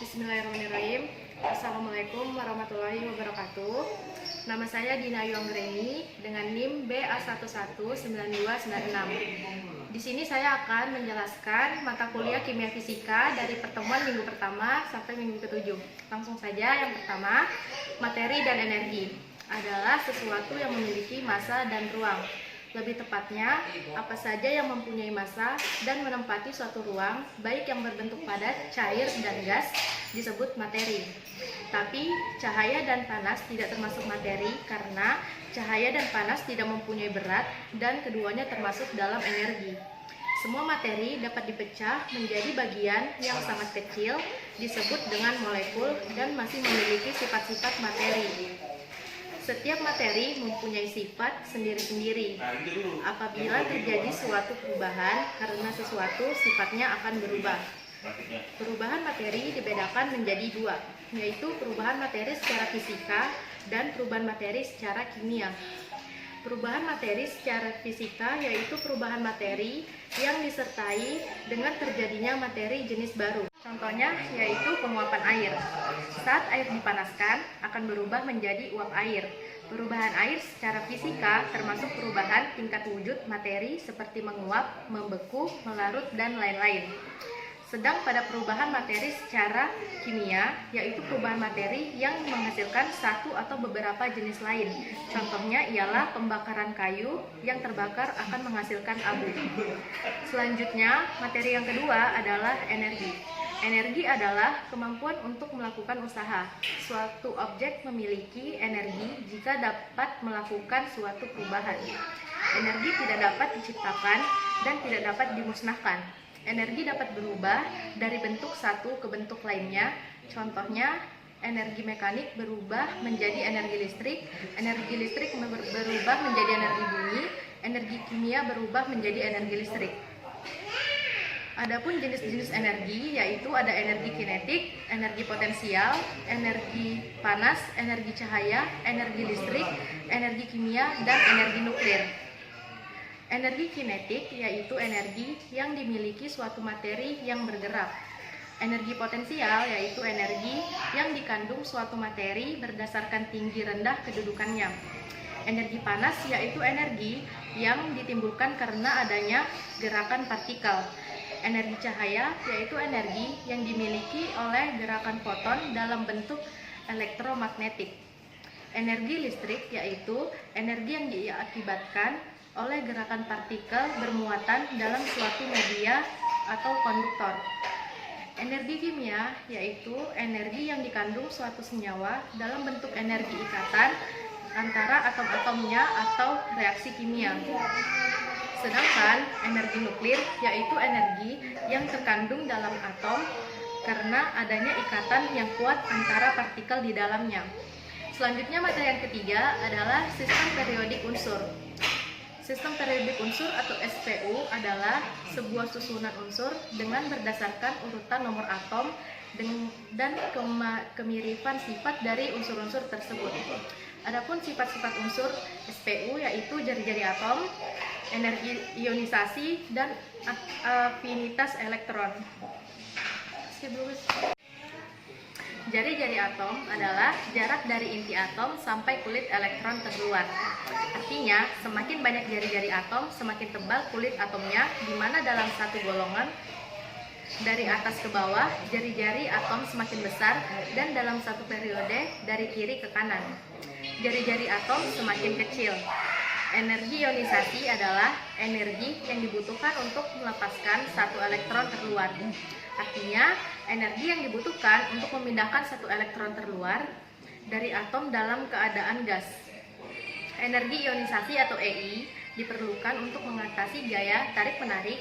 Bismillahirrahmanirrahim. Assalamualaikum warahmatullahi wabarakatuh. Nama saya Dina Yonggreni dengan NIM BA119296. Di sini saya akan menjelaskan mata kuliah kimia fisika dari pertemuan minggu pertama sampai minggu ke-7. Langsung saja, yang pertama, materi dan energi adalah sesuatu yang memiliki massa dan ruang. Lebih tepatnya, apa saja yang mempunyai massa dan menempati suatu ruang, baik yang berbentuk padat, cair, dan gas, disebut materi. Tapi, cahaya dan panas tidak termasuk materi karena cahaya dan panas tidak mempunyai berat dan keduanya termasuk dalam energi. Semua materi dapat dipecah menjadi bagian yang sangat kecil, disebut dengan molekul dan masih memiliki sifat-sifat materi. Setiap materi mempunyai sifat sendiri-sendiri. Apabila terjadi suatu perubahan, karena sesuatu sifatnya akan berubah. Perubahan materi dibedakan menjadi dua, yaitu perubahan materi secara fisika dan perubahan materi secara kimia. Perubahan materi secara fisika yaitu perubahan materi yang disertai dengan terjadinya materi jenis baru. Contohnya yaitu penguapan air. Saat air dipanaskan akan berubah menjadi uap air. Perubahan air secara fisika termasuk perubahan tingkat wujud materi seperti menguap, membeku, melarut, dan lain-lain. Sedang pada perubahan materi secara kimia, yaitu perubahan materi yang menghasilkan satu atau beberapa jenis lain. Contohnya ialah pembakaran kayu yang terbakar akan menghasilkan abu. Selanjutnya, materi yang kedua adalah energi. Energi adalah kemampuan untuk melakukan usaha. Suatu objek memiliki energi jika dapat melakukan suatu perubahan. Energi tidak dapat diciptakan dan tidak dapat dimusnahkan. Energi dapat berubah dari bentuk satu ke bentuk lainnya. Contohnya, energi mekanik berubah menjadi energi listrik berubah menjadi energi bunyi, energi kimia berubah menjadi energi listrik. Adapun jenis-jenis energi yaitu ada energi kinetik, energi potensial, energi panas, energi cahaya, energi listrik, energi kimia, dan energi nuklir. Energi kinetik yaitu energi yang dimiliki suatu materi yang bergerak. Energi potensial yaitu energi yang dikandung suatu materi berdasarkan tinggi rendah kedudukannya. Energi panas yaitu energi yang ditimbulkan karena adanya gerakan partikel. Energi cahaya yaitu energi yang dimiliki oleh gerakan foton dalam bentuk elektromagnetik. Energi listrik yaitu energi yang diakibatkan oleh gerakan partikel bermuatan dalam suatu media atau konduktor. Energi kimia yaitu energi yang dikandung suatu senyawa dalam bentuk energi ikatan antara atom-atomnya atau reaksi kimia. Sedangkan energi nuklir yaitu energi yang terkandung dalam atom karena adanya ikatan yang kuat antara partikel di dalamnya. Selanjutnya, materi yang ketiga adalah sistem periodik unsur. Sistem periodik unsur atau SPU adalah sebuah susunan unsur dengan berdasarkan urutan nomor atom dan kemiripan sifat dari unsur-unsur tersebut. Adapun sifat-sifat unsur SPU yaitu jari-jari atom, energi ionisasi, dan afinitas elektron. Jari-jari atom adalah jarak dari inti atom sampai kulit elektron terluar. Artinya, semakin banyak jari-jari atom, semakin tebal kulit atomnya, di mana dalam satu golongan dari atas ke bawah, jari-jari atom semakin besar, dan dalam satu periode dari kiri ke kanan, jari-jari atom semakin kecil. Energi ionisasi adalah energi yang dibutuhkan untuk melepaskan satu elektron terluar. Artinya, energi yang dibutuhkan untuk memindahkan satu elektron terluar dari atom dalam keadaan gas. Energi ionisasi atau EI diperlukan untuk mengatasi gaya tarik-menarik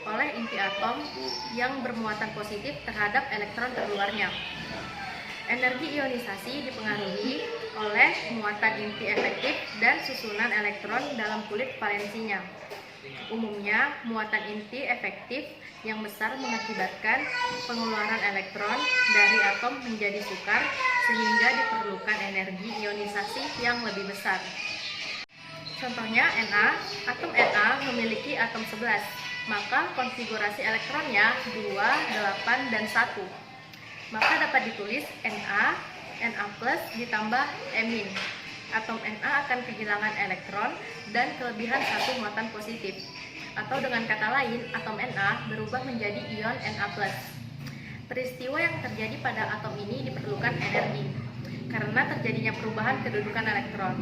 oleh inti atom yang bermuatan positif terhadap elektron terluarnya. Energi ionisasi dipengaruhi oleh muatan inti efektif dan susunan elektron dalam kulit valensinya. Umumnya, muatan inti efektif yang besar mengakibatkan pengeluaran elektron dari atom menjadi sukar, sehingga diperlukan energi ionisasi yang lebih besar. Contohnya Na, atom Na memiliki atom 11, maka konfigurasi elektronnya 2, 8, dan 1. maka dapat ditulis Na, Na+ ditambah E-. Atom Na akan kehilangan elektron dan kelebihan satu muatan positif. Atau dengan kata lain, atom Na berubah menjadi ion Na+. Peristiwa yang terjadi pada atom ini diperlukan energi, karena terjadinya perubahan kedudukan elektron.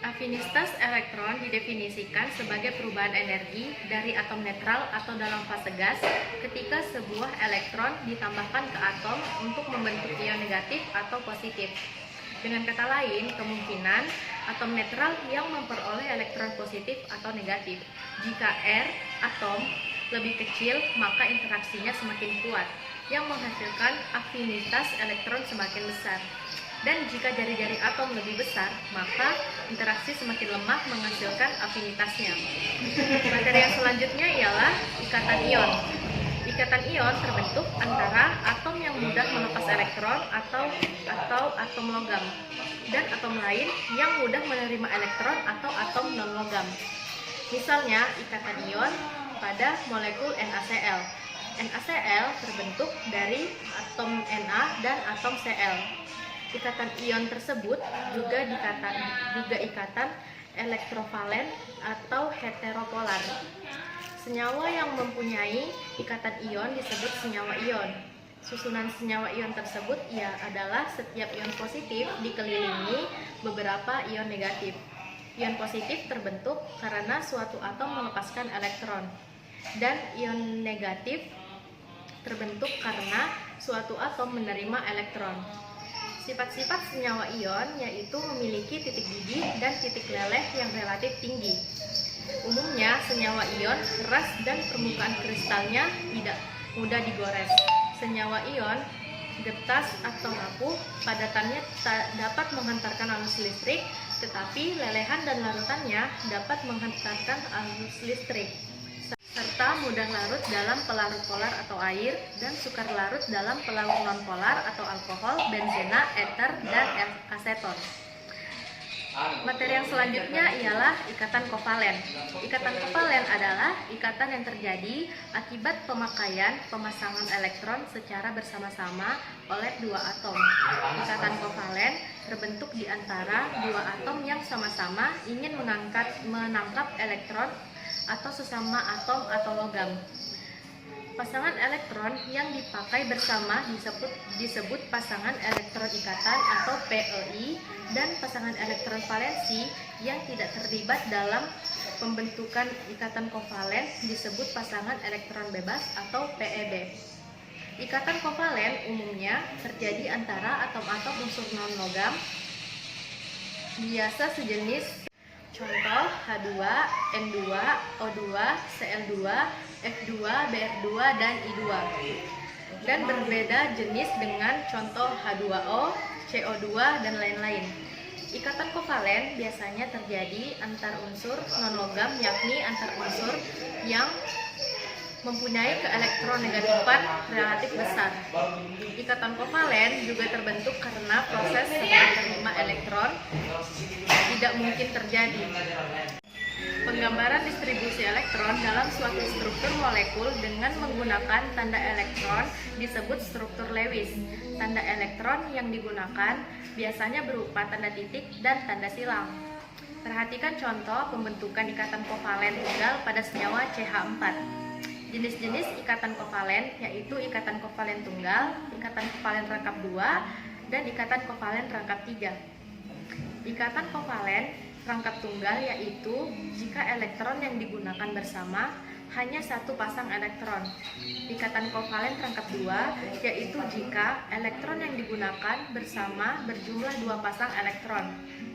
Afinitas elektron didefinisikan sebagai perubahan energi dari atom netral atau dalam fase gas ketika sebuah elektron ditambahkan ke atom untuk membentuk ion negatif atau positif. Dengan kata lain, kemungkinan atom netral yang memperoleh elektron positif atau negatif. Jika R atom lebih kecil, maka interaksinya semakin kuat, yang menghasilkan afinitas elektron semakin besar. Dan jika jari-jari atom lebih besar, maka interaksi semakin lemah menghasilkan afinitasnya. Materi yang selanjutnya ialah ikatan ion. Ikatan ion terbentuk antara atom yang mudah melepas elektron atau atom logam dan atom lain yang mudah menerima elektron atau atom non-logam. Misalnya ikatan ion pada molekul NaCl. NaCl terbentuk dari atom Na dan atom Cl. Ikatan ion tersebut juga ikatan elektrovalen atau heteropolar. Senyawa yang mempunyai ikatan ion disebut senyawa ion. Susunan senyawa ion tersebut adalah setiap ion positif dikelilingi beberapa ion negatif. Ion positif terbentuk karena suatu atom melepaskan elektron, dan ion negatif terbentuk karena suatu atom menerima elektron. Sifat-sifat senyawa ion yaitu memiliki titik didih dan titik leleh yang relatif tinggi. Umumnya senyawa ion keras dan permukaan kristalnya tidak mudah digores. Senyawa ion getas atau rapuh, padatannya tak dapat menghantarkan arus listrik, tetapi lelehan dan larutannya dapat menghantarkan arus listrik, serta mudah larut dalam pelarut polar atau air dan sukar larut dalam pelarut nonpolar atau alkohol, benzena, eter, dan aseton. Materi yang selanjutnya ialah ikatan kovalen. Ikatan kovalen adalah ikatan yang terjadi akibat pemakaian pemasangan elektron secara bersama-sama oleh dua atom. Ikatan kovalen terbentuk di antara dua atom yang sama-sama ingin menangkap elektron atau sesama atom atau logam. Pasangan elektron yang dipakai bersama disebut pasangan elektron ikatan atau PeI, dan pasangan elektron valensi yang tidak terlibat dalam pembentukan ikatan kovalen disebut pasangan elektron bebas atau PeB. Ikatan kovalen umumnya terjadi antara atom-atom unsur non-logam biasa sejenis. Contoh H2, N2, O2, Cl2, F2, Br2, dan I2. Dan berbeda jenis dengan contoh H2O, CO2, dan lain-lain. Ikatan kovalen biasanya terjadi antar unsur non-logam, yakni antar unsur yang mempunyai keelektronegatifan relatif besar. Ikatan kovalen juga terbentuk karena proses serang terima elektron tidak mungkin terjadi. Penggambaran distribusi elektron dalam suatu struktur molekul dengan menggunakan tanda elektron disebut struktur Lewis. Tanda elektron yang digunakan biasanya berupa tanda titik dan tanda silang. Perhatikan contoh pembentukan ikatan kovalen tunggal pada senyawa CH4. Jenis-jenis ikatan kovalen yaitu ikatan kovalen tunggal, ikatan kovalen rangkap 2, dan ikatan kovalen rangkap 3. Ikatan kovalen rangkap tunggal yaitu jika elektron yang digunakan bersama hanya satu pasang elektron. Ikatan kovalen rangkap 2 yaitu jika elektron yang digunakan bersama berjumlah 2 pasang elektron.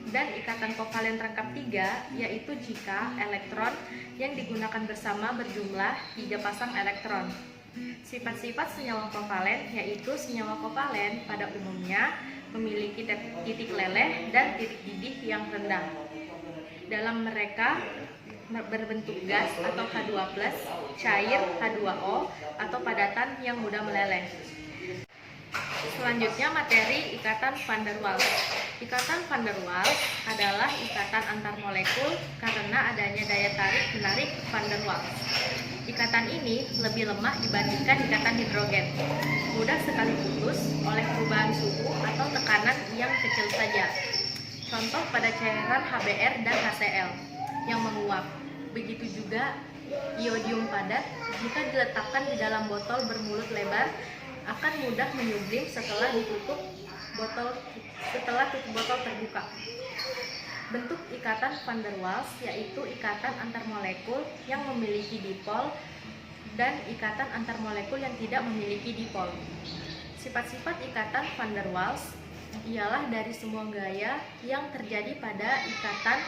Dan ikatan kovalen rangkap 3 yaitu jika elektron yang digunakan bersama berjumlah 3 pasang elektron. Sifat-sifat senyawa kovalen yaitu senyawa kovalen pada umumnya memiliki titik leleh dan titik didih yang rendah. Dalam mereka berbentuk gas atau H2+, cair H2O, atau padatan yang mudah meleleh. Selanjutnya materi ikatan van der Waals. Ikatan van der Waals adalah ikatan antar molekul karena adanya daya tarik-menarik van der Waals. Ikatan ini lebih lemah dibandingkan ikatan hidrogen. Mudah sekali putus oleh perubahan suhu atau tekanan yang kecil saja. Contoh pada cairan HBr dan HCl yang menguap. Begitu juga iodium padat jika diletakkan di dalam botol bermulut lebar akan mudah menyublim setelah tutup botol terbuka. Bentuk ikatan van der Waals yaitu ikatan antar molekul yang memiliki dipol dan ikatan antar molekul yang tidak memiliki dipol. Sifat-sifat ikatan van der Waals ialah dari semua gaya yang terjadi pada ikatan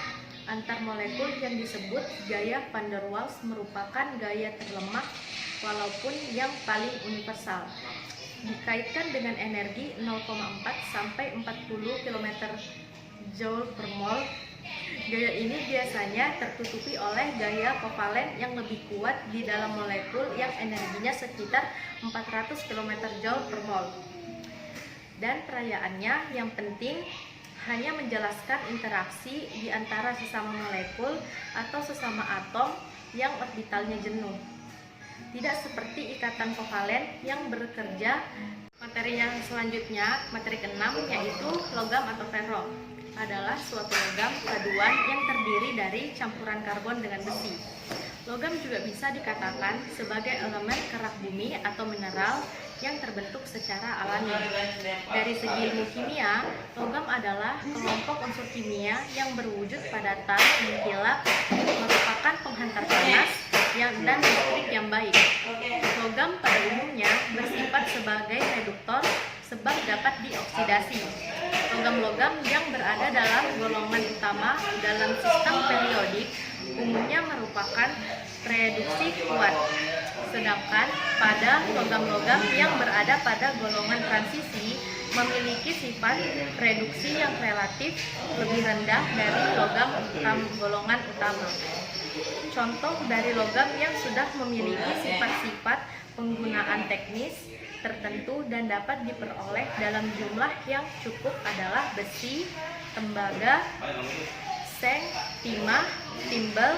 antar molekul yang disebut gaya van der Waals merupakan gaya terlemah walaupun yang paling universal. Dikaitkan dengan energi 0,4 sampai 40 kJ/mol. Gaya ini biasanya tertutupi oleh gaya kovalen yang lebih kuat di dalam molekul yang energinya sekitar 400 kJ/mol. Dan perayaannya yang penting hanya menjelaskan interaksi di antara sesama molekul atau sesama atom yang orbitalnya jenuh. Tidak seperti ikatan kovalen yang bekerja. Materi yang selanjutnya, materi ke-6, yaitu logam atau ferro. Adalah suatu logam paduan yang terdiri dari campuran karbon dengan besi. Logam juga bisa dikatakan sebagai elemen kerak bumi atau mineral yang terbentuk secara alami. Dari segi ilmu kimia, logam adalah kelompok unsur kimia yang berwujud padatan mengkilap, merupakan penghantar panas dan listrik yang baik. Logam pada umumnya bersifat sebagai reduktor sebab dapat dioksidasi. Logam-logam yang berada dalam golongan utama dalam sistem periodik umumnya merupakan reduksi kuat. Sedangkan pada logam-logam yang berada pada golongan transisi memiliki sifat reduksi yang relatif lebih rendah dari logam golongan utama. Contoh dari logam yang sudah memiliki sifat-sifat penggunaan teknis tertentu dan dapat diperoleh dalam jumlah yang cukup adalah besi, tembaga, seng, timah, timbel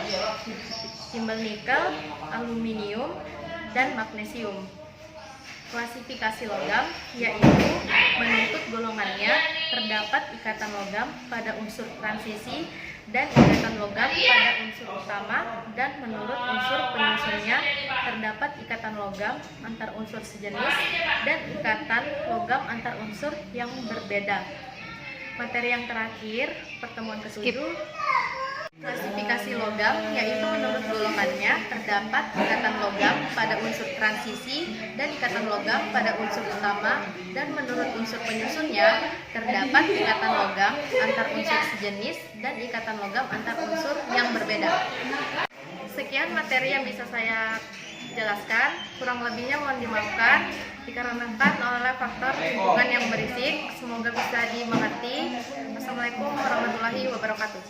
nikel, aluminium, dan magnesium. Klasifikasi logam yaitu menuntut golongannya terdapat ikatan logam pada unsur transisi dan ikatan logam pada unsur utama, dan menurut unsur penyusunnya terdapat ikatan logam antar unsur sejenis dan ikatan logam antar unsur yang berbeda. Materi yang terakhir, pertemuan ke-7, klasifikasi logam yaitu menurut golongannya terdapat ikatan logam pada unsur transisi dan ikatan logam pada unsur utama, dan menurut unsur penyusunnya terdapat ikatan logam antar unsur sejenis dan ikatan logam antar unsur yang berbeda. Sekian materi yang bisa saya jelaskan, kurang lebihnya mohon dimaafkan dikarenakan oleh faktor lingkungan yang berisik. Semoga bisa dimengerti. Wassalamualaikum warahmatullahi wabarakatuh.